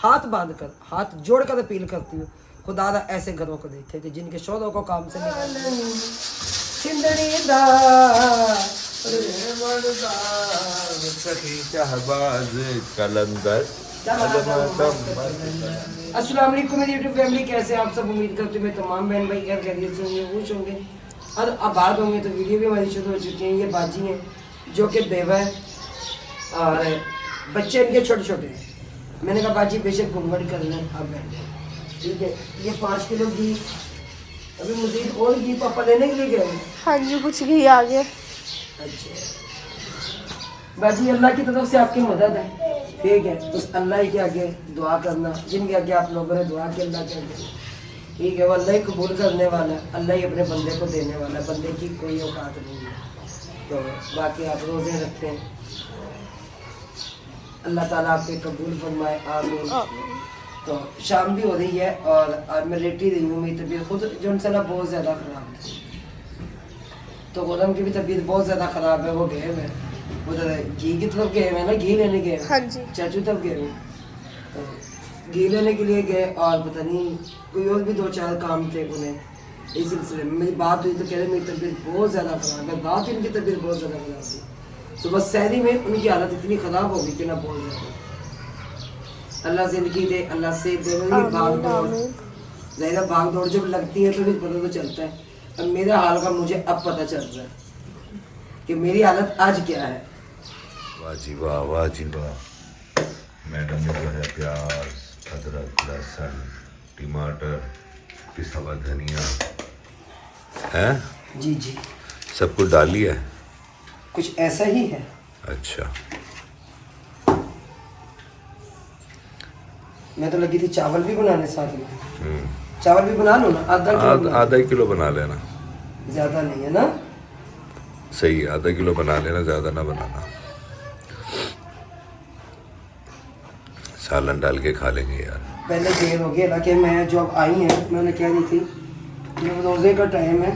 हाथ बांध कर, हाथ जोड़ कर अपील करती हूँ, खुदा दा ऐसे घरों को देखे कि जिनके शोरों को काम से निकाल सिंदड़ी दा कलंदर। अस्सलाम वालेकुम मेरी यूट्यूब फैमिली, कैसे आप सब? उम्मीद करती हूँ मैं तमाम बहन भाई खैर खैरियत से होंगे, खुश होंगे और आबाद होंगे। तो वीडियो भी हमारी शुरू हो चुकी है। ये बाजी हैं जो कि बेवा है और बच्चे इनके छोटे छोटे हैं। मैंने कहा बाजी बेशक घूंघट कर लें, आप बैठ जाए, ठीक है। ये 5 किलो घी, अभी मजीद और घी पापा लेने के लिए गए हैं। हाँ जी, कुछ घी आ गया। अच्छा बाजी, अल्लाह की तरफ से आपकी मदद है, ठीक है। उस अल्लाह के आगे दुआ करना, जिनके आगे आप लोगों ने दुआ की अल्लाह के आगे, ठीक है। वो अल्लाह ही कबूल करने वाला है, अल्लाह ही अपने बंदे को देने वाला है, बंदे की कोई औकात नहीं है। तो बाकी आप रोज़े रखें, अल्लाह ताला आपके कबूल फरमाए, आमीन। तो शाम भी हो रही है और आज मैं लेटी रही हूँ। मेरी तबीयत खुद जो इंशाल्लाह बहुत ज़्यादा ख़राब थी, तो गोलम की भी तबीयत बहुत ज़्यादा ख़राब है। वो गए हुए उधर घी की तरफ गए हुए ना, घी लेने गए, हाँ जी, चाचू तब गए हुए, तो घी लेने के लिए गए और पता नहीं कोई और भी 2-4 काम थे उन्हें। इस सिलसिले में मेरी बात हुई तो कह रहे मेरी तबीयत बहुत ज़्यादा ख़राब है। रात इनकी तबीयत बहुत ज़्यादा ख़राब थी, सुबह सहरी में उनकी हालत इतनी ख़राब हो गई कि ना बहुत ज़्यादा। अल्लाह ज़िंदगी दे, अल्लाह से दे। भाग दौड़, ज़ाहिर भाग दौड़ जब लगती है तो फिर पता तो चलता है। अब मेरे हाल का मुझे अब पता चल रहा है कि मेरी हालत आज क्या है। वाह जी वाह, वाह जी वाह। मैडम ने जो है प्याज, अदरक, लहसुन, टमाटर, पिसा हुआ धनिया है, जी जी, सब कुछ डाल लिया है। कुछ ऐसा ही है। अच्छा, मैं तो लगी थी चावल भी बनाने साथ में। चावल भी बना लो ना, आधा ही किलो बना लेना, ज़्यादा नहीं है ना। सही है, आधा किलो बना लेना, ज़्यादा ना बनाना। सालन डाल के खा लेंगे यार। पहले देर हो गया ना कि मैं जो अब आई हैं, मैंने कह रही थी जब रोज़े का टाइम है,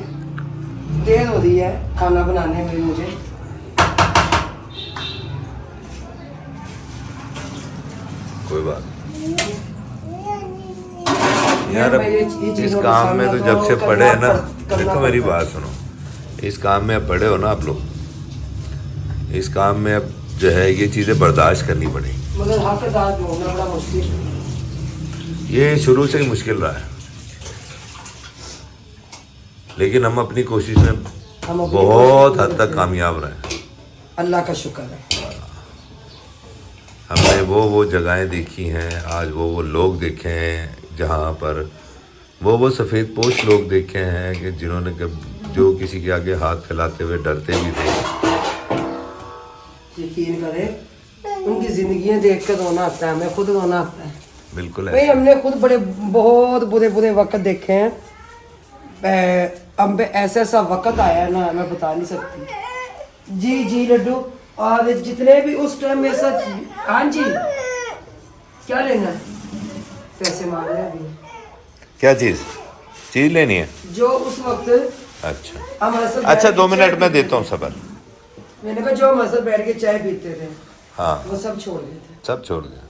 देर हो रही है खाना बनाने में मुझे। कोई बात यार, अब इस काम में तो जब से पढ़े हैं ना, देखो मेरी बात सुनो, इस काम में अब पढ़े हो ना आप लोग, इस काम में अब जो है ये चीज़ें बर्दाश्त करनी पड़ेगी। मगर हकदार होना बड़ा मुश्किल है। ये शुरू से ही मुश्किल रहा है, लेकिन हम अपनी कोशिश में बहुत हद तक कामयाब रहे। अल्लाह का शुक्र है। हमने वो जगहें देखी हैं, आज वो लोग देखे हैं जहाँ पर वो सफ़ेद पोश लोग देखे हैं कि जिन्होंने जो किसी के आगे हाथ फैलाते हुए डरते भी थे। यकीन करें, उनकी ज़िंदगियाँ देख कर रोना आता है, हमें खुद रोना आता है। बिल्कुल भाई हमने खुद बहुत बुरे वक्त देखे हैं। हम पे ऐसा वक्त आया है ना, मैं बता नहीं सकती। जी जी लड्डू, और जितने भी उस टाइम मेरे साथ। हाँ जी, क्या लेना है? पैसे मांग रहे हैं अभी। क्या चीज़ लेनी है? जो उस वक्त अच्छा हमारे साथ अच्छा, 2 मिनट चाय में देता हूँ सबर। मैंने कहा जो हमारे साथ बैठ के चाय पीते थे, हाँ, वो सब छोड़ दिए थे। सब छोड़ दिया।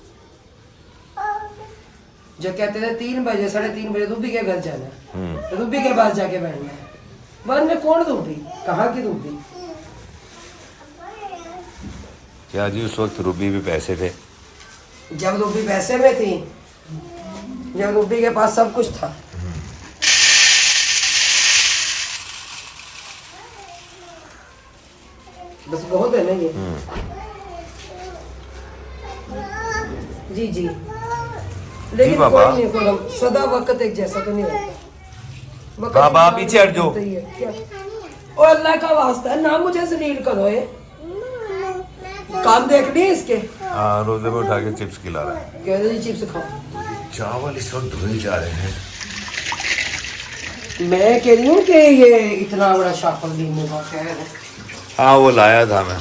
जो कहते थे 3 बजे 3:30 बजे रूबी के घर जाना है, रूबी के पास जाके बैठना है। बाद में कौन रूबी, कहाँ की रूबी? क्या जी, उस वक्त रूबी भी पैसे थे। जब रूबी पैसे में थी, जब रूबी के पास सब कुछ था। बस बहुत है ना ये। जी जी, लेकिन बाबा। कोई नहीं, कोई सदा वक्त एक जैसा तो नहीं रहता। वक्त बाबा, पीछे हट जाओ। होता ही है। क्या? ओ अल्लाह का वास्ता है ना, मुझे जलील करो। ये काम देखनी है इसके। हाँ, रोजे में उठा के चिप्स खिला रहा है। कह रहे जी चिप्स खाओ। चावल इस वक्त धुल जा रहे हैं। मैं कह रही हूँ कि ये इतना बड़ा शाफल लेने का क्या है? हाँ, वो लाया था मैं,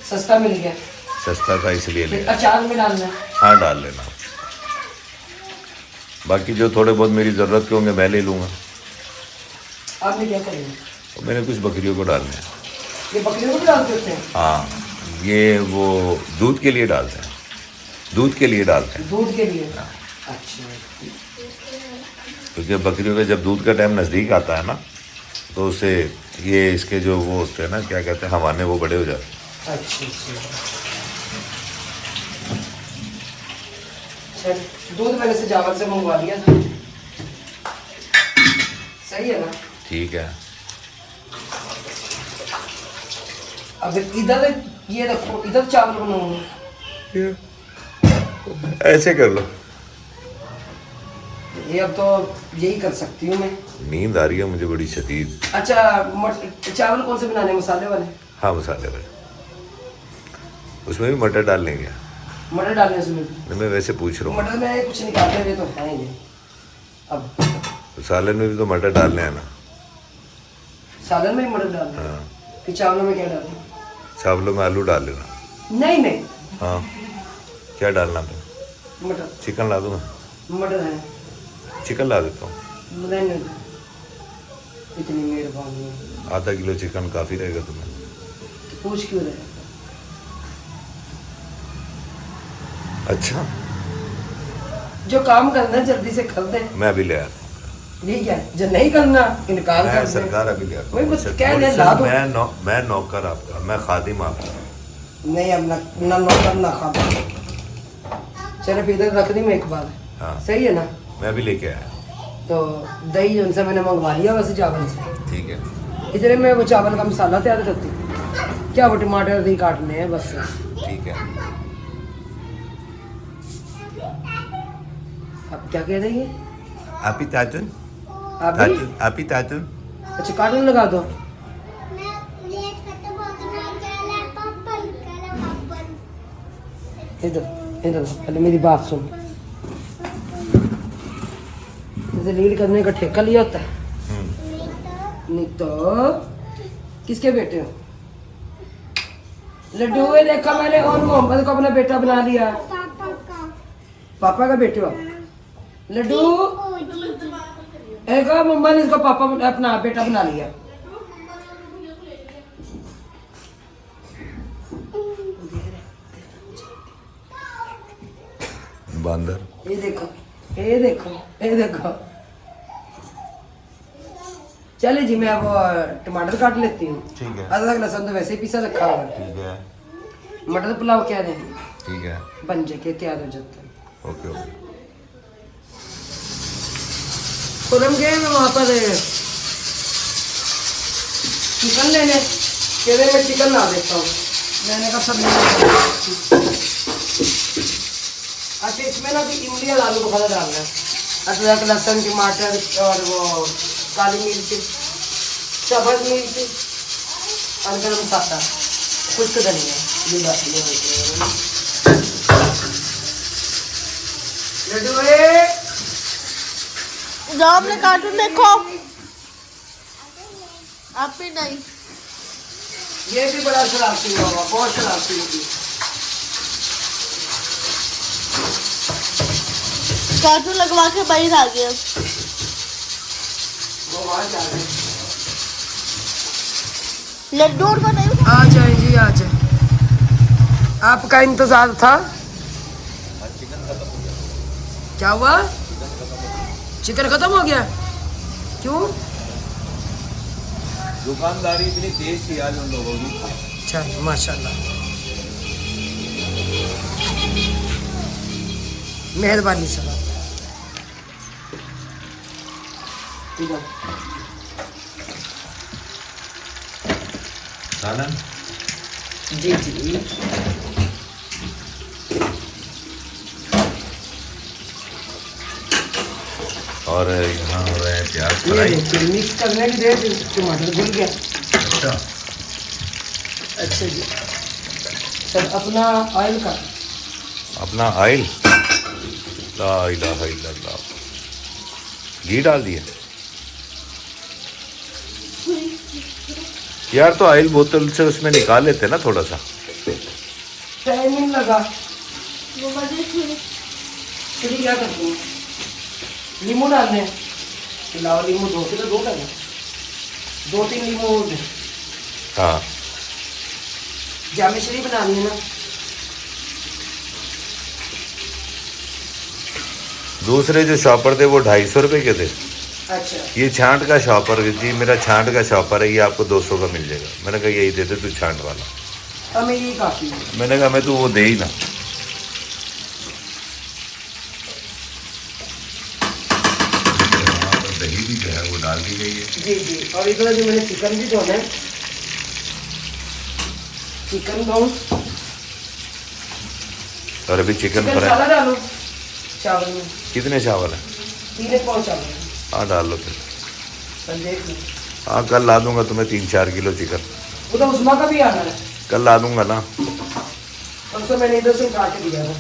सस्ता मिल गया, सस्ता था इसलिए फिर लिया। अचार में डालना है। हाँ, डाल लेना। बाकी जो थोड़े बहुत मेरी ज़रूरत के होंगे मैं ले लूँगा। आपने क्या करेंगे? और मैंने कुछ बकरियों को डालने हैं। ये बकरियों को भी डालते होते हैं? हाँ, ये वो दूध के लिए डालते हैं। दूध के लिए डालते हैं, दूध के लिए। अच्छा, क्योंकि बकरियों का जब दूध का टाइम नज़दीक आता है ना, तो उसे ये इसके जो वो होते हैं ना, क्या कहते हैं, हवाने, वो बड़े हो जाते हैं। अच्छा अच्छा। चल, दूध मैंने से जावल से मंगवा लिया था, सही है ना? ठीक है। अब इधर ये रखो, इधर चावल बनाऊंगा। ऐसे कर लो। ये अब तो यही कर सकती हूँ मैं। नींद आ रही है मुझे बड़ी शदीद। अच्छा, चावल कौन से बनाने, मसाले वाले? हाँ, मसाले वाले। उसमें भी मटर डाल लेंगे? मटर डालने उसमें? मैं वैसे पूछ रहा हूँ। मटर में कुछ निकालते हुए तो है ही। अब सालन में भी तो मटर डालने हैं ना? सालन में भी मटर डालना? हाँ। फिर चावलों में क्या डालना? चावलों में आलू डाल लेना। नहीं नहीं। हाँ, क्या डालना फिर? मटर। चिकन ला दूँ? मटर है, चिकन ला देता हूँ। नहीं नहीं, इतनी मेहरबानी है। आधा किलो चिकन काफ़ी रहेगा तुम्हें? तो पूछ क्यों रहे? अच्छा, जो काम करना है जल्दी से कर दे। मैं अभी ले आता ठीक है, जो नहीं करना इनकार हूँ। कर मैं दे। सरकार अभी ले आता वही हूँ। कुछ कह दे, ला दो। मैं नौकर आपका, मैं खादिम आपका। नहीं, अब ना नौकर ना खाता। चलो फिर इधर रख दी मैं एक बार। हाँ, सही है ना? मैं अभी लेके आया। तो दही उनसे मैंने मंगवा लिया वैसे चावल से। ठीक है। इसलिए मैं वो चावल का मसाला तैयार करती हूँ। क्या वो टमाटर दही काटने हैं बस। ठीक है। अब क्या कह रही है? आपी ताजुन, अभी? आपी ताजुन। अच्छा, कार्टून लगा दो। इधर इधर पहले मेरी बात सुन। जैसे लीड करने का ठेका लिया होता है, नहीं तो किसके बेटे हो? लड्डू ये देखा मैंने, और मोहम्मद को अपना बेटा बना लिया। पापा का बेटे हो लड्डू? एक मम्मा ने इसको पापा अपना बेटा बना लिया। बंदर। ये देखो, ये देखो, ये देखो। चले जी, मैं वो टमाटर काट लेती हूँ। ठीक है। अदरक लहसुन तो वैसे ही पीसा रखा हुआ है। ठीक है। मटर पुलाव क्या दें? ठीक है। बन जाए तैयार हो जाता है। Okay okay. खुरम गए मैं वहाँ पर चिकन लेने, कह रहे मैं चिकन ला देता हूँ। मैंने कहा सब ले। अच्छा, इसमें ना भी इमली और आलू बुखारा डालना है। अदरक लहसुन टमाटर और वो काली मिर्च, सब्ज मिर्च और गरम मसाला, खुश्क धनिया, ये डालना है। लड्डू जाओ अपने कार्टून देखो। आप भी नहीं। ये भी बड़ा शरारती होगा, बहुत शरारती होगी। कार्टून लगवा के बाहर आ गया। वो वहाँ जा रहे हैं। लड्डू और नहीं। आ जाए जी, आ जाए। आपका इंतजार था। क्या हुआ? चिकन खत्म हो गया? क्यों? दुकानदारी इतनी तेज थी आज उन लोगों की। अच्छा, माशाल्लाह, मेहरबानी सर। सालन? जी जी। और यहाँ हो रहा है प्याज ये फ्राई। देखिए, मिक्स करने की देर टमाटर घुल गया। अच्छा। अच्छा जी सर, अपना ऑयल का अपना ऑयल, ला इलाहा इल्लल्लाह। घी डाल दिया यार, तो ऑयल बोतल से उसमें निकाल लेते ना थोड़ा सा। टाइमिंग लगा। वो बजे थे। फिर क्या करते हैं? नींबू डालने हैं। लाओ नींबू, दो के तो दो डालें, 2-3 नींबू दे। हाँ, जामेश्वरी बनानी है ना? दूसरे जो शॉपर थे वो 250 रुपये के थे। अच्छा ये छांट का शॉपर जी, मेरा छांट का शॉपर है, ये आपको 200 का मिल जाएगा। मैंने कहा यही दे दे तू छांट वाला। हमें ये काफ़ी है। मैंने कहा मैं तू वो दे ही ना। दही भी जो है वो डाल दी गई है। जी जी, और इधर जो मैंने चिकन भी धोना है, चिकन धो और अभी चिकन चिकन फ्राई। सारा डालो चावल में। कितने चावल है? 3 पाव चावल है। हाँ डाल लो फिर। कल देख लो, हाँ कल ला दूंगा तुम्हें 3-4 किलो चिकन। वो तो उस्मा का भी आना है। कल ला दूंगा ना। परसों मैंने इधर से उठा के दिया था।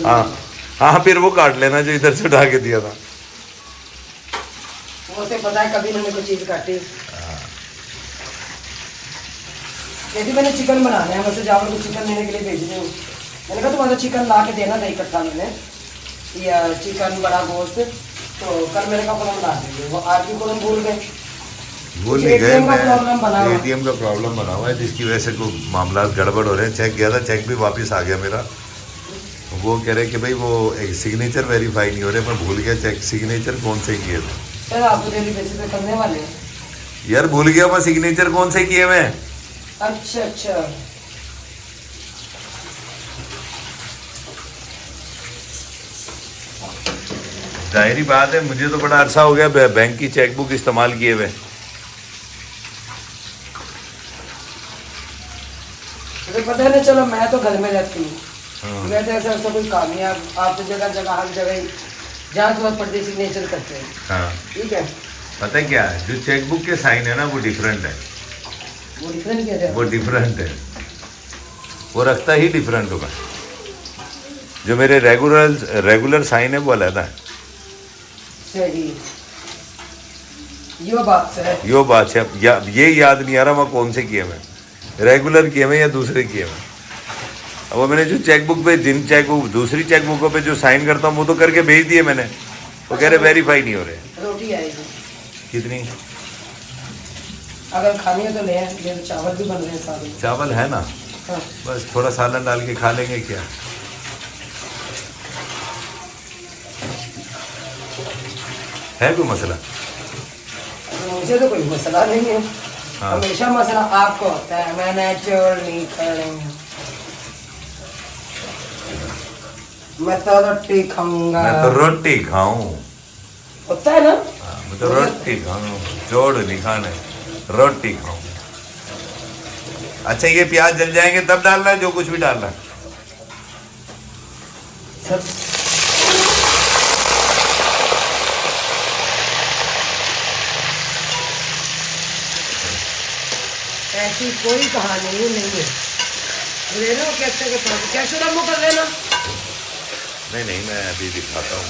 हाँ हाँ, फिर वो काट लेना जो इधर से उठा के दिया था। वो से पता है कभी मैंने कोई चीज़ काटी। यदि मैंने चिकन बनाना है, वैसे जावर को चिकन लेने के लिए भेज रही हूँ। मैंने कहा तुम्हारा चिकन ला के देना था इकट्ठा, मैंने या चिकन बड़ा गोश्त, तो कल मैंने कहा कलम ला देंगे, वो आज भी कलम भूल गए। भूल नहीं गए। ATM का प्रॉब्लम बना हुआ है। ATM का प्रॉब्लम बना हुआ है जिसकी वजह से कोई मामला गड़बड़ हो रहे हैं। चेक गया था, चेक भी वापस आ गया मेरा। वो कह रहे कि भाई वो एक सिग्नेचर वेरीफाई नहीं हो रहे। मैं भूल गया चेक सिग्नेचर कौन से किए थे। सर आप तो डेली बेसिस पे करने वाले हैं। यार भूल गया मैं सिग्नेचर कौन से किए मैं। अच्छा अच्छा, जाहिर बात है, मुझे तो बड़ा अरसा हो गया बैंक की चेकबुक इस्तेमाल किए हुए। मुझे पता है ना, चलो मैं तो घर में रहती हूँ, हाँ। मैं तो ऐसा कोई काम नहीं है। आप तो जगह जगह हर जगह जहाँ जरूरत पड़ती है सिग्नेचर करते हैं। हाँ ठीक है, पता है क्या है, जो चेकबुक के साइन है ना वो डिफरेंट है। वो डिफरेंट क्या है? वो डिफरेंट है, वो रखता ही डिफरेंट होगा। जो मेरे रेगुलर साइन है वो अलग है। सही, यो बात है। यो बात है। ये याद नहीं आ रहा मैं कौन से किए मैं, रेगुलर किए मैं या दूसरे किए मैं। अब वो मैंने जो चेकबुक पे जिन चेकबुक दूसरी चेकबुकों पे जो साइन करता हूँ वो तो करके भेज दिए मैंने। वो कह रहे वेरीफाई नहीं हो रहे। रोटी आएगी कितनी? अगर खानी है तो ले आए, ये चावल भी बन रहे हैं सारे। चावल है ना, हाँ बस थोड़ा सालन डाल के खा लेंगे क्या। है कोई मसला? तो मुझे तो कोई मसला नहीं है। हाँ। हमेशा मसला आपको होता है, मैंने चोर नहीं करेंगे। मैं तो रोटी खाऊंगा। मैं तो रोटी खाऊं। होता है ना, हाँ, मैं तो रोटी खाऊं, जोड़ नहीं खाने, रोटी खाऊं। अच्छा ये प्याज जल जाएंगे तब डालना है जो कुछ भी डालना है। सब ऐसी कोई कहानी नहीं है। ले लो कैसे के पास कैसे रमो कर लेना। नहीं नहीं, मैं अभी दिखाता हूँ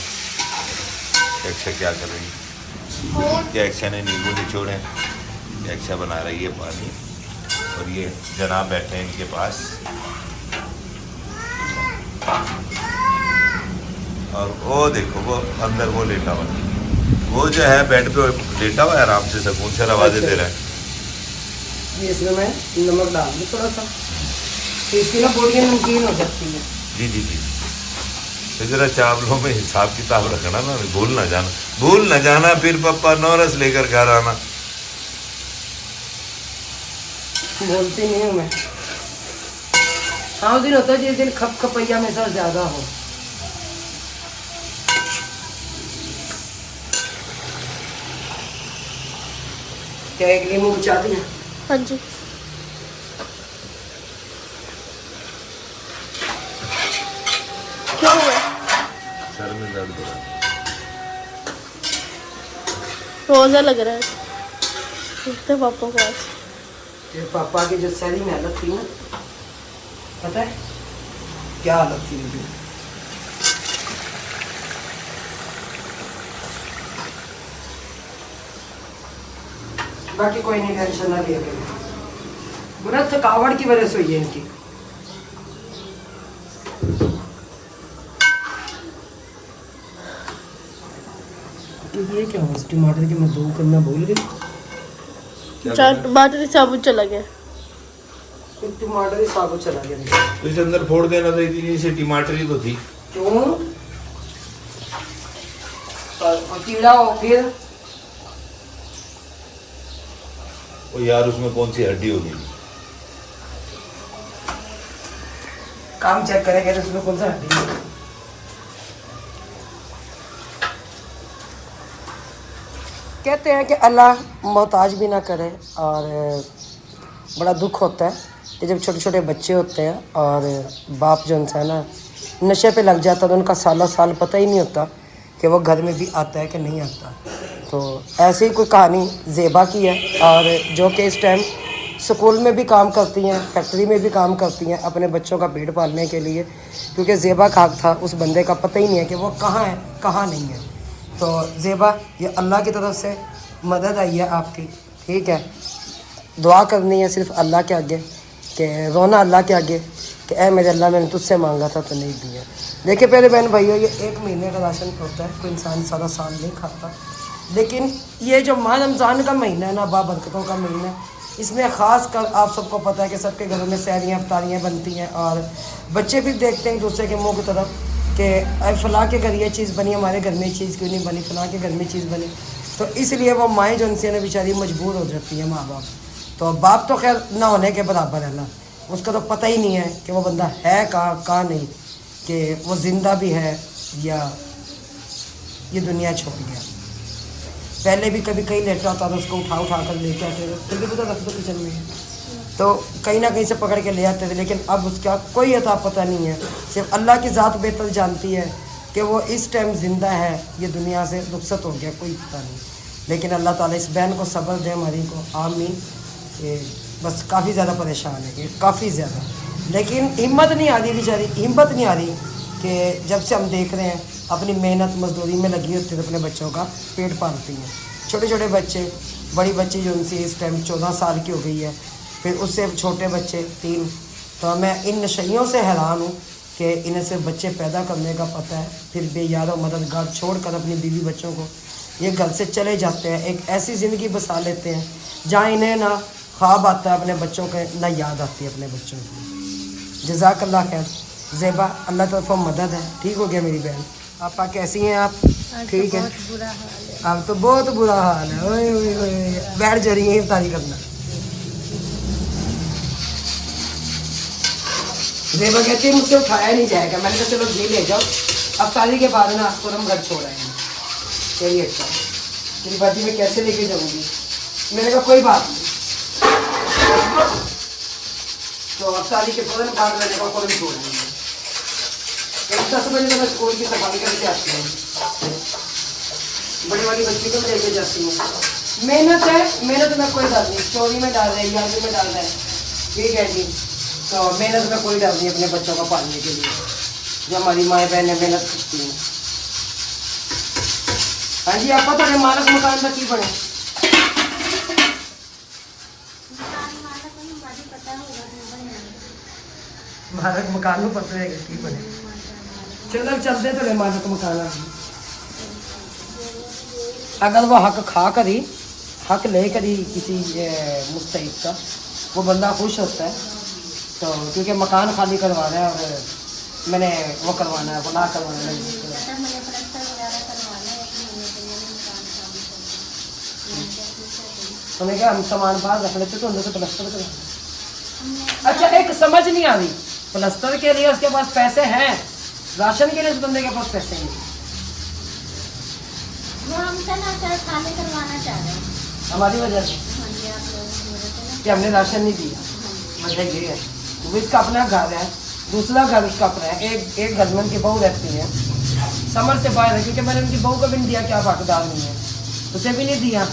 यक्षा क्या कर रही है। यक्षा ने नींबू निचोड़े, यक्षा बना रही है पानी, और ये जनाब बैठे हैं इनके पास। और वो देखो वो अंदर वो लेटा हुआ, वो जो है बेड पे लेटा हुआ है आराम से, सुकून से आवाज़ें दे रहा है। ये इसमें मैं नमक डाल दूँ थोड़ा सा, तो इसकी ना बोलियाँ नमकीन हो सकती है। जी जी जी, तो जरा चावलों में हिसाब किताब रखना ना, भूल ना जाना फिर पप्पा नौरस लेकर घर आना। बोलती नहीं हूँ मैं। हाँ, उस दिन होता है जिस दिन खप खपैया में सब ज्यादा हो। क्या एक नींबू बचा दिया? हाँ जी। क्या हुआ? सर में दर्द हो रहा है। रोजा लग रहा है उसके पापा को आज। तेरे पापा की जो शरीर में हालत थी ना, पता है क्या हालत थी उनकी? बाकी कोई नहीं, टेंशन ना लिया करो। बुरा थकावट की वजह से हुई है इनकी। तो ये क्या हुआ? टमाटर की मैं दो करना भूल गई। टमाटर साबुत चला गया। टमाटर ही साबुत चला गया। तो इसे अंदर फोड़ देना था, इतनी सी टमाटर ही तो थी। क्यों? कीड़ा हो फिर ओ यार उसमें कौन सी हड्डी होगी? काम चेक करेंगे तो उसमें कौन सा हड्डी है। कहते हैं कि अल्लाह मोहताज भी ना करे, और बड़ा दुख होता है कि जब छोटे छोटे बच्चे होते हैं और बाप जो उनसे है ना नशे पे लग जाता है, तो उनका साला साल पता ही नहीं होता कि वो घर में भी आता है कि नहीं आता। तो ऐसे ही कोई कहानी ज़ेबा की है, और जो कि इस टाइम स्कूल में भी काम करती हैं, फैक्ट्री में भी काम करती हैं अपने बच्चों का पेट पालने के लिए, क्योंकि ज़ेबा का हक था उस बंदे का पता ही नहीं है कि वो कहाँ है कहाँ नहीं है। तो ज़ेबा, ये अल्लाह की तरफ से मदद आई है आपकी, ठीक है। दुआ करनी है सिर्फ अल्लाह के आगे, कि रोना अल्लाह के आगे कि ऐ मेरे अल्लाह मैंने तुझसे मांगा था तो नहीं दिया। देखिए पहले बहन भाइयों, ये 1 महीने का राशन होता है, कोई इंसान सारा साल नहीं खाता, लेकिन ये जो माह रमज़ान का महीना है ना, बाबरकतों का महीना है, इसमें ख़ास कर आप सबको पता है कि सबके घरों में सहरियाँ अफ्तारियाँ बनती हैं, और बच्चे भी देखते हैं एक दूसरे के मुँह की तरफ कि फ़लाँ के घर ये चीज़ बनी, हमारे घर में चीज़ क्यों नहीं बनी, फ़लाँ के घर में चीज़ बनी। तो इसलिए वो माएँ जो उनसे ना बेचारी मजबूर हो जाती है, माँ बाप। तो बाप तो खैर ना होने के बराबर है ना, उसका तो पता ही नहीं है कि वो बंदा है कहाँ नहीं, कि वो ज़िंदा भी है या ये दुनिया छोड़ गया। पहले भी कभी कहीं लेटा होता था, उसको उठा कर लेके आते थे, फिर भी पता रख दो किचन में, तो कहीं ना कहीं से पकड़ के ले आते थे। लेकिन अब उसका कोई अता पता नहीं है, सिर्फ अल्लाह की ज़ात बेहतर जानती है कि वो इस टाइम ज़िंदा है, ये दुनिया से रुखसत हो गया, कोई पता नहीं। लेकिन अल्लाह ताला इस बहन को सब्र दे हमारी को, आमीन। ये बस काफ़ी ज़्यादा परेशान है ये, काफ़ी ज़्यादा, लेकिन हिम्मत नहीं आ रही बेचारी, हिम्मत नहीं आ रही कि जब से हम देख रहे हैं अपनी मेहनत मजदूरी में लगी होती है, अपने बच्चों का पेट पालती हैं। छोटे छोटे बच्चे, बड़ी बच्ची जो उनसे इस टाइम 14 साल की हो गई है, फिर उससे छोटे बच्चे 3। तो मैं इन नशइयों से हैरान हूँ कि इन्हें सिर्फ बच्चे पैदा करने का पता है, फिर बेयारों मददगार छोड़ कर अपनी बीवी बच्चों को ये घर से चले जाते हैं, एक ऐसी ज़िंदगी बसा लेते हैं जहाँ इन्हें ना ख्वाब आता है अपने बच्चों के, ना याद आती है अपने बच्चों की। जज़ाकल्लाह खैर ज़ेबा, अल्लाह तरफ मदद है, ठीक हो गया मेरी बहन। आपा कैसी हैं आप? ठीक है, अब तो बहुत बुरा हाल है। ओए ओए ओए, बैठ जा रही है इफ्तारी करना। ज़ेबा कहती है मुझसे उठाया नहीं जाएगा। मैंने कहा चलो घी ले जाओ, अफ्तारी के बाद ना आपको हम घर छोड़ आएंगे। चलिए अच्छा, मेरी बाजी में कैसे लेके जाऊँगी? मैंने कहा कोई बात नहीं, तो अफ्तारी के फौरन बाद मैंने कहा फौरन छोड़ देंगे। 10 बजे तो मैं स्कूल की सफाई करके आती हूँ, बड़ी वाली बच्ची को लेके जाती हूँ। मेहनत है, मेहनत में कोई डर नहीं, चोरी में डाल रहे हैं, यादी में डाल रहे हैं, ठीक है जी। तो मेहनत में कोई डर नहीं अपने बच्चों को पालने के लिए, जो हमारी माएँ बहनें मेहनत करती हैं। हाँ जी, आप पता है मालक मकान का की बने? मालक मकान में पता है की बने। चलो चलते तो मालक मकान अगर वो हक खा कर ही, हक ले कर ही किसी मुस्तहिक का, वो बंदा खुश होता है। तो क्योंकि मकान खाली करवा रहा है और मैंने वो करवाना है, बना करवाना है। तो मैं क्या हम सामान बाहर रख लेते तो अंदर से प्लास्टर करा। अच्छा, एक समझ नहीं आ रही, प्लास्टर के लिए उसके पास पैसे हैं, राशन के लिए उस बंदे के पास पैसे नहीं। वो हमसे ना सर खाली करवाना चाह रहे हैं हमारी वजह से हाँ जी, आप लोग बोल रहे थे ना। कि हमने राशन नहीं दिया। वजह ये है, वो इसका अपना घर है, दूसरा घर उसका अपना है। एक घर में उनकी बहू रहती है, समर से बाहर है, क्योंकि मैंने उनकी बहू को भी नहीं दिया कि आप हकदार नहीं है, उसे भी नहीं दिया।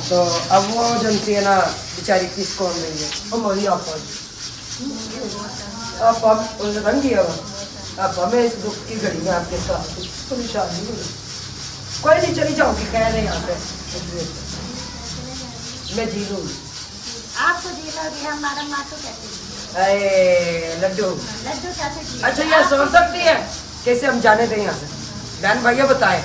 तो अब वो जनसी है ना बेचारी, किसको मिल गई? वो मोरी आप रंगी है, अब हमें इस दुख की घड़ी में आपके साथ परेशानी हुई। कोई नहीं, चली जाऊँगी, कह रहे यहाँ पे मैं जी लूँगी। आपको जीलोगी, हमारा माँ तो कैसे जी? अरे लड्डू, लड्डू कैसे जी? अच्छा ये सोच सकती है कैसे हम जाने दें यहाँ से? बहन भैया बताएं,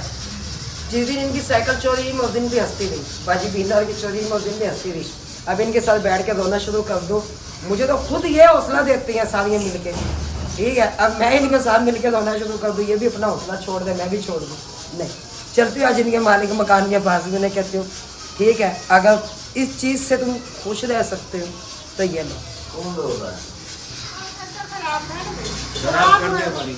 जिस दिन इनकी साइकिल चोरी हुई मैं उस दिन भी हंसती रही, बाजी बींदार की चोरी मैं उस दिन भी हंसती रही। अब इनके साथ बैठ के रोना शुरू कर दूँ, मुझे तो खुद ये हौसला देती हैं सारियाँ मिल के, ठीक है। अब मैं इनके साथ मिल के रोना शुरू कर दूँ, ये भी अपना हौसला छोड़ दे, मैं भी छोड़ दूँ, नहीं। चलती हूँ आज इनके मालिक मकान के पास भी, उन्हें कहती हूँ ठीक है, अगर इस चीज़ से तुम खुश रह सकते हो तो ये लो। कौन हो रहा है?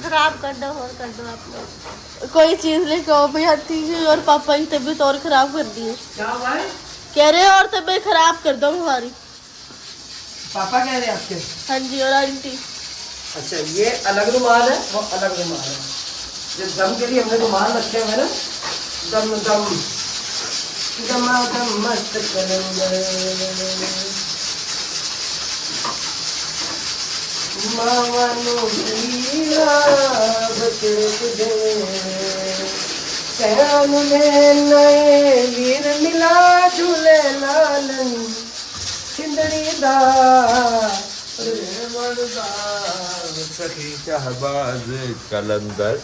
खराब कर दो और कर दो आप लोग। कोई चीज लेके आओ भैया, चीज और पापा की तबीयत और खराब कर दी है। क्या हुआ है? कह रहे हैं और तबीयत खराब कर दो हमारी। पापा कह रहे हैं आपके? हाँ जी, और आंटी। अच्छा, ये अलग रुमाल है, वो अलग रुमाल है। जो दम के लिए हमने रुमाल रखे हुए हैं ना, दम दम दम मस्त करेंगे मावानो हीरा बचे तुझे, शहर में नए वीर मिला झूले लालन सिंदड़ी दा सखी शहबाज कलंदर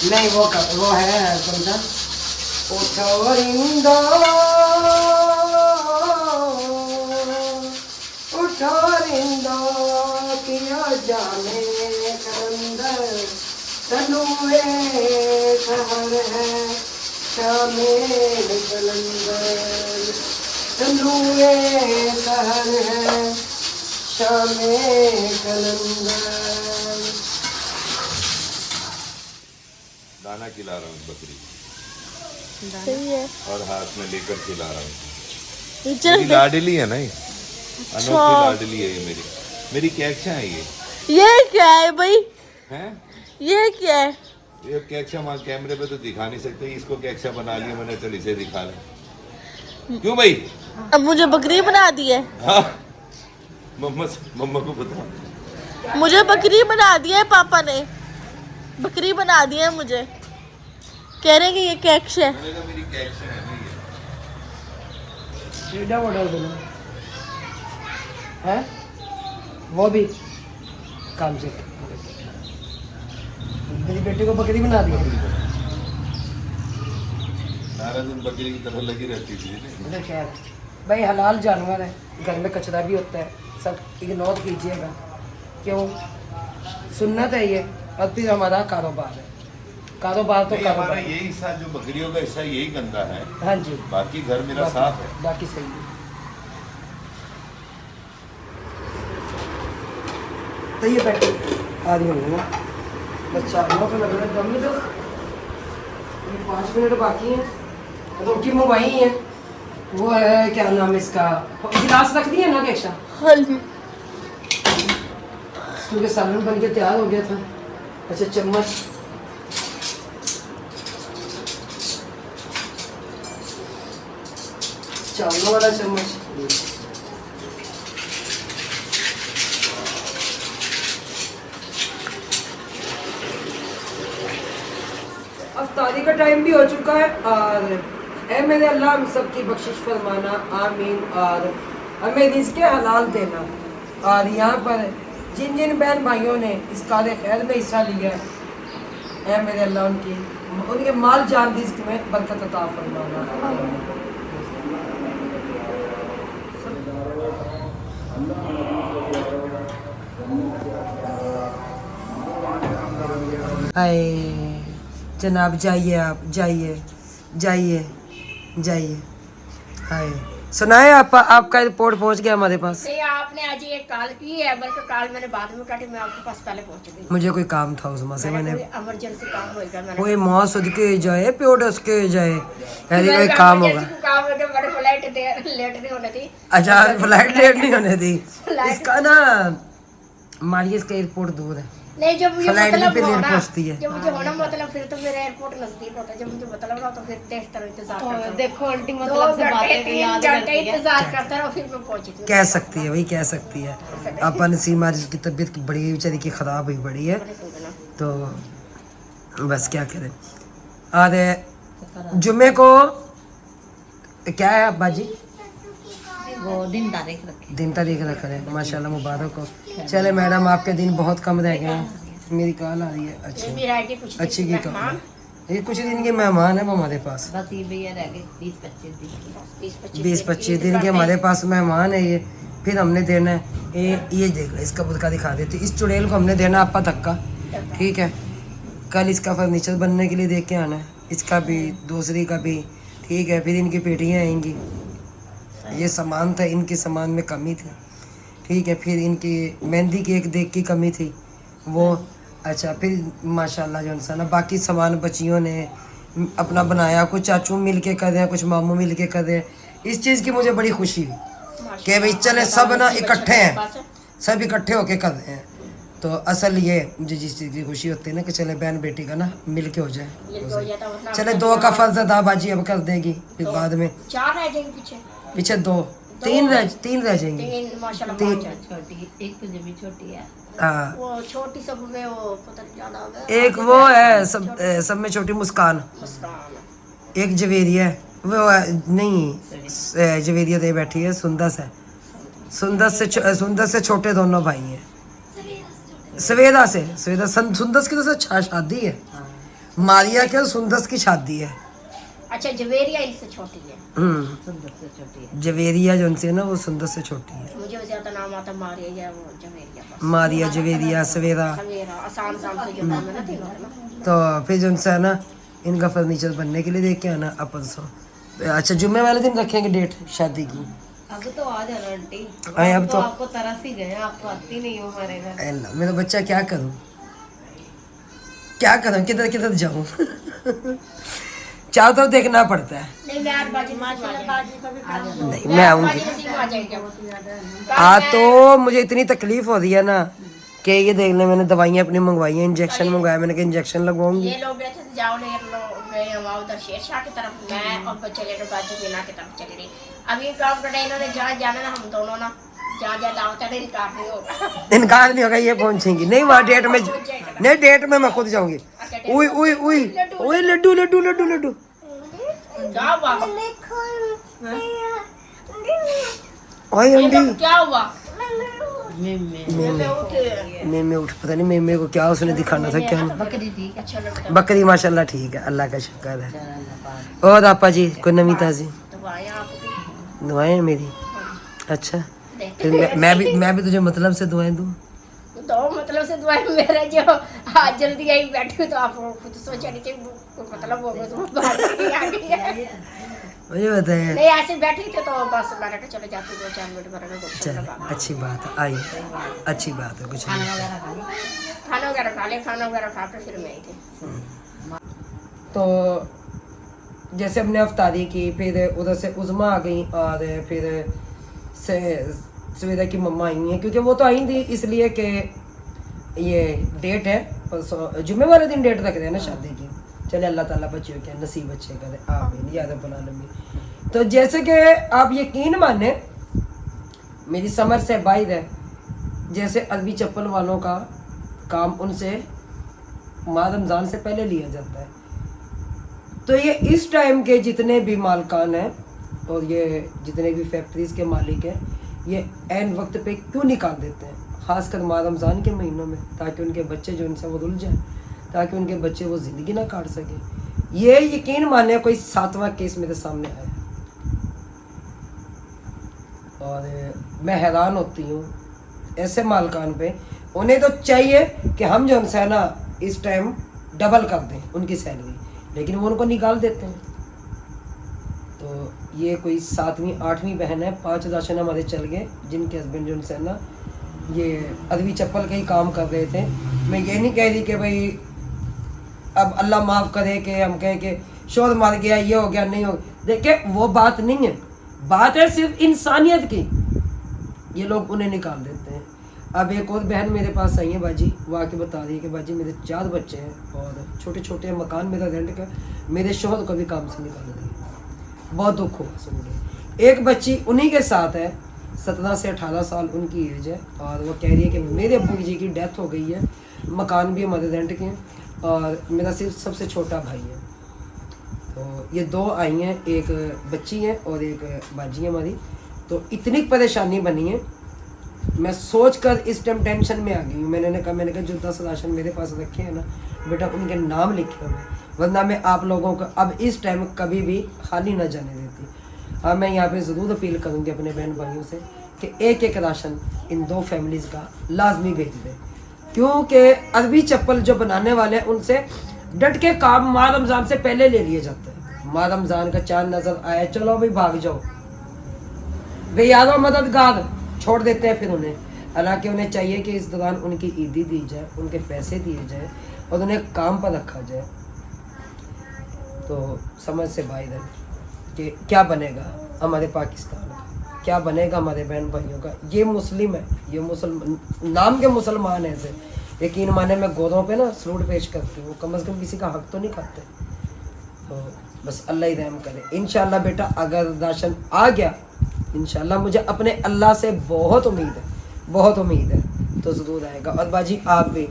नहीं, वो है कौन सा? उठोरिंदो उठोरिंदो पिया जाने कलंदर, तनुए शहर है शामे कलंदर, तनुए शहर है शामे कलंदर। दाना खिला रहा हूँ बकरी सही है। और हाथ में लेकर खिला रहा हूँ। नीचे मेरी रख दे। लाडली है ना ये, अनोखी लाडली है ये मेरी कैक्शा है ये क्या है भाई? हैं? ये क्या है? ये कैक्शा वहाँ कैमरे पे तो दिखा नहीं सकते, इसको कैक्शा बना लिया मैंने, चल इसे दिखा रहे। क्यों भाई? अब मुझे बकरी बना दी है। हाँ, मम्मा को बता। मुझे बकरी बना दिया है पापा ने, बकरी बना दिया है मुझे। कह रहे हैं कि ये कैक्श है। मैंने कहा मेरी कैक्शा है नहीं है। टेढ़ा ऑर्डर देना है, वो भी काम से। मेरी बेटी को बकरी बना दी। सारा दिन बकरी की तरह लगी रहती थी। मुझे खैर भाई, हलाल जानवर है, घर में कचरा भी होता है, सब इग्नोर कीजिएगा। क्यों? सुन्नत है ये, और फिर हमारा कारोबार है। कारोबार तो नहीं, हमारा कारोबार। यही हिस्सा जो बकरियों का हिस्सा यही गंदा है, हाँ जी, बाकी घर मेरा साफ है। बाकी सही है। तो ये बैठे आ रही होंगी ना, बच्चा को लग रहा है दम में, तो 5 मिनट बाकी हैं। रोटी मंगवाई है, वो है क्या नाम है इसका, गिलास रख दिए ना केशा, हाँ जी। क्योंकि सालन बन के तैयार हो गया था। अच्छा, चम्मच चावलों वाला चम्मच। अब तारी का टाइम भी हो चुका है, और ए मेरे अल्लाह हम सबकी बख्शिश फरमाना, आमीन। और हमें रिज़्क़ हलाल देना। और यहाँ पर जिन जिन बहन भाइयों ने इस कार खैर में हिस्सा लिया है, ए मेरे अल्लाह उनके माल जान रिज़्क़ में बरकत अता फरमाना। हाय जनाब, जाइए आप, जाइए जाइए जाइए। हाय सुनाए आपका रिपोर्ट पहुंच गया हमारे पास। नहीं, आपने आज ये कॉल की है, बल्कि कॉल मैंने बाद में काटी, मैं आपके पास पहले पहुंच गई। मुझे कोई काम था उसमें से, मैंने इमरजेंसी काम होएगा, मैंने कोई माँ सद के जाए प्योर डस के जाए, ऐसे कोई काम होगा। काम होगा, मेरे फ्लाइट लेट नहीं होने थी। अच्छा, फ्लाइट लेट नहीं होने दी। इसका ना मारियस का एयरपोर्ट दूर है, नहीं, जब मुझे फ्लाइट भी मतलब पे लेट होना, पहुंचती है। जब मुझे होना मतलब फिर तो मेरा एयरपोर्ट नजदीक होता है। जब मुझे मतलब ना तो फिर देख तरह इंतजार करता हूं। देखो आंटी, 2 मतलब से घंटे बातें 3 घंटे इंतजार करता रहो, फिर मैं पहुंची थी। कह सकती है भाई, कह सकती है। अपन सीमा की तबीयत बड़ी बेचारी की खराब हुई बड़ी है, तो बस क्या करें। और जुम्मे को क्या है अब्बा जी? वो दिन तारीख रखे। दिन तारीख रख रहे हैं, माशाल्लाह मुबारक हो। चले मैडम, आपके दिन बहुत कम रह गए हैं। मेरी कॉल आ रही है। अच्छी मेरा आगे कुछ अच्छी की कॉल, ये कुछ दिन के मेहमान है वो हमारे पास। बस ये भैया रह गए 20-25 दिन। 20-25 दिन के हमारे पास मेहमान है ये। फिर हमने देना है ये देखो, इसका बुदका दिखा देते। इस चुड़ैल को हमने देना आपा धक्का, ठीक है। कल इसका फर्नीचर बनने के लिए देख के आना है, इसका भी, दूसरी का भी, ठीक है। फिर इनकी पेटियाँ आएंगी, ये सामान था, इनके सामान में कमी थी, ठीक है। फिर इनकी मेहंदी की एक देख की कमी थी वो, अच्छा। फिर माशाल्लाह जो है ना बाकी सामान बच्चियों ने अपना बनाया, कुछ चाचू मिल के कर रहे हैं, कुछ मामू मिल के कर रहे हैं। इस चीज़ की मुझे बड़ी खुशी हुई कि भाई चले सब ना इकट्ठे हैं, सब इकट्ठे होके कर रहे हैं। तो असल ये मुझे जिस चीज़ की खुशी होती है ना कि चले बहन बेटी का ना मिल के हो जाए। चले 2 का फर्ज था, बाजी अब कर देगी, फिर बाद में 4 रह जाएंगे पीछे 2 3 रह जाएंगे। 3 माशाल्लाह, 5 छोटी, एक तो जमी छोटी है। हाँ, वो छोटी सब में वो पता नहीं ज्यादा हो गया। एक वो है सब में छोटी मुस्कान, मुस्कान, एक जवेरिया है, वो नहीं जवेरिया दे बैठी है, सुंदस है। सुंदस से छोटे दोनों भाई हैं। सवेदा सुंदस की तो शादी है, मारिया के सुंदस की शादी है। अच्छा जवेरिया इनसे छोटी है। सुंदर से छोटी है। जवेरिया जो उनसे ना वो सुंदस से छोटी है। मुझे ज्यादा नाम आता मारिया या वो जवेरिया, बस मारिया, जवेरिया, सवेरा। सवेरा आसान से जो नाम है ना तीनों है ना। तो फिर जो उनसे है ना इनका फर्नीचर बनने के लिए देख के आना अपन सो। अच्छा जुम्मे वाले दिन रखेंगे डेट शादी की। अब तो आ जाना आंटी, अब तो आपको तरस ही गए, आपको आती नहीं हो हमारे घर। अल्लाह, मेरा बच्चा क्या करूं किधर किधर जाऊं चारों तरफ देखना पड़ता है। नहीं मैं आज बाजी माशाल्लाह नहीं मैं आऊंगी। आ जाएंगे। तो मुझे इतनी तकलीफ हो रही है ना कि ये देख ले, मैंने दवाइयाँ अपनी मंगवाई हैं, इंजेक्शन मंगवाया मैंने कि इंजेक्शन लगवाऊंगी। ये लोग रहते थे जाओ ले लो गए हम उधर शेरशाह की तरफ, मैं और बच्चे लेकर बाजी मीना की तरफ चली रही। अब ये काम करना इन्होंने जहाँ जाना ना हम दोनों ना जहाँ दावत है इनकार नहीं होगा। इनकार नहीं होगा, ये पहुंचेंगी नहीं वहाँ डेट में, नहीं डेट में मैं खुद जाऊंगी। उई उई उई उई लड्डू लड्डू लड्डू लड्डू क्या हुआ? ओए अंडी क्या हुआ? मेमे उठ, पता नहीं मेमे को क्या उसने दिखाना था क्या। बकरी ठीक, अच्छा लगता बकरी माशाल्लाह ठीक है, अल्लाह का शुक्र है। और आपा जी कोई नवी ताजी दवाएं आपकी दुआएं मेरी? अच्छा फिर मैं भी तुझे मतलब से दुआएं दूं। तो मतलब से दुआएं मेरा जो आज जल्दी आई बैठी हूँ तो आप खुद सोचा नहीं कि मतलब वो बाहर आ गई है। मुझे बताया नहीं ऐसे बैठी थी तो बस मैंने कहा चलो जाती 2-4 मिनट में चल अच्छी बात है, आई अच्छी बात है, कुछ नहीं। खाना वगैरह खा ले, खाना वगैरह खा कर फिर मैं आई थी। तो जैसे हमने अफ्तारी की, फिर उधर से उज़मा आ गई और फिर से सवेदा की मम्मा आई हुई हैं, क्योंकि वो तो आई थी इसलिए कि ये डेट है परसों जुम्मे वाले दिन डेट रख रहे हैं ना शादी की। चले अल्लाह ताला बच्चियों के नसीब अच्छे करे आमीन या रब्बुल आलमीन। तो जैसे कि आप यकीन माने मेरी समझ से बाहर है, जैसे अरबी चप्पल वालों का काम उनसे माह रमज़ान से पहले लिया जाता है, तो ये इस टाइम के जितने भी मालकान हैं और ये जितने भी फैक्ट्रीज के मालिक हैं, ये ऐन वक्त पे क्यों निकाल देते हैं, ख़ासकर माह रमज़ान के महीनों में, ताकि उनके बच्चे जो उनसे वो रुल जाए, ताकि उनके बच्चे वो ज़िंदगी ना काट सके। ये यकीन माने कोई 7वां केस मेरे सामने आया और मैं हैरान होती हूँ ऐसे मालकान पे। उन्हें तो चाहिए कि हम जो उनसे ना इस टाइम डबल कर दें उनकी सैलरी, लेकिन वो उनको निकाल देते हैं। तो ये कोई 7वीं 8वीं बहन है, 5 राशन हमारे चल गए जिनके हस्बैंड जो उनसे ना ये अरबी चप्पल का ही काम कर रहे थे। मैं ये नहीं कह रही कि भाई अब अल्लाह माफ़ करे कि हम कहें कि शोर मार गया, ये हो गया, नहीं हो गया। देखिए वो बात नहीं है, बात है सिर्फ इंसानियत की। ये लोग उन्हें निकाल देते हैं। अब एक और बहन मेरे पास आई है बाजी, वो आके बता रही है कि बाजी मेरे 4 बच्चे हैं और छोटे छोटे मकान मेरा रेंट का, मेरे शोहर को भी काम से निकाल दिया। बहुत दुख हुआ सुन के। एक बच्ची उन्हीं के साथ है, 17 से 18 साल उनकी एज है, और वो कह रही है कि मेरे अब्बू जी की डेथ हो गई है, मकान भी हमारे रेंट के हैं और मेरा सिर्फ सबसे छोटा भाई है। तो ये 2 आई हैं, एक बच्ची है और एक बाजी है हमारी। तो इतनी परेशानी बनी है, मैं सोच कर इस टाइम टेंशन में आ गई हूँ। मैंने कहा जो 10 राशन मेरे पास रखे हैं ना बेटा, उनके नाम लिखे हुए, वरना मैं आप लोगों को अब इस टाइम कभी भी खाली ना जाने देती। हाँ मैं यहाँ पे ज़रूर अपील करूँगी अपने बहन भाइयों से कि एक राशन इन 2 फैमिलीज़ का लाजमी भेज दें, क्योंकि अरबी चप्पल जो बनाने वाले हैं उनसे डट के काम माह रमज़ान से पहले ले लिए जाते हैं। माह रमज़ान का चांद नजर आया, चलो भाई भाग जाओ, बेयादों मददगार छोड़ देते हैं फिर उन्हें। हालांकि उन्हें चाहिए कि इस दौरान उनकी ईदी दी जाए, उनके पैसे दिए जाए और उन्हें काम पर रखा जाए। तो समझ से बाहर है कि क्या बनेगा हमारे पाकिस्तान का, क्या बनेगा हमारे बहन भाइयों का। ये मुस्लिम है, ये मुसलमान नाम के मुसलमान हैं, ऐसे यकीन माने मैं गोरों पे ना सलूट पेश करती हूँ, कम से कम किसी का हक तो नहीं खाते। तो बस अल्लाह ही रहम करे। इंशाल्लाह बेटा अगर राशन आ गया, इंशाल्लाह मुझे अपने अल्लाह से बहुत उम्मीद है, बहुत उम्मीद है, तो ज़रूर आएगा। और बाजी आप भी,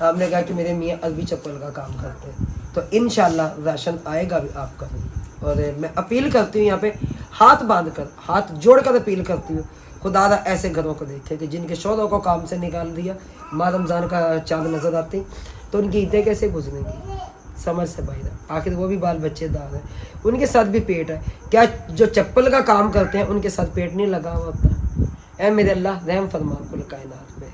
आपने कहा कि मेरे मियाँ अरबी चप्पल का काम करते हैं, तो इंशाल्लाह राशन आएगा भी आपका भी। और मैं अपील करती हूँ यहाँ पे हाथ बांध कर, हाथ जोड़ कर अपील करती हूँ, खुदारा ऐसे घरों को देखे कि जिनके शौहरों को काम से निकाल दिया, माह रमज़ान का चांद नज़र आती तो उनकी ईदें कैसे गुजरेंगी, समझ से बाहर। आखिर वो भी बाल बच्चेदार हैं, उनके साथ भी पेट है। क्या जो चप्पल का काम करते हैं उनके साथ पेट नहीं लगा हुआ होता? ऐ मेरे अल्लाह रहम फरमा कुल कायनात पे।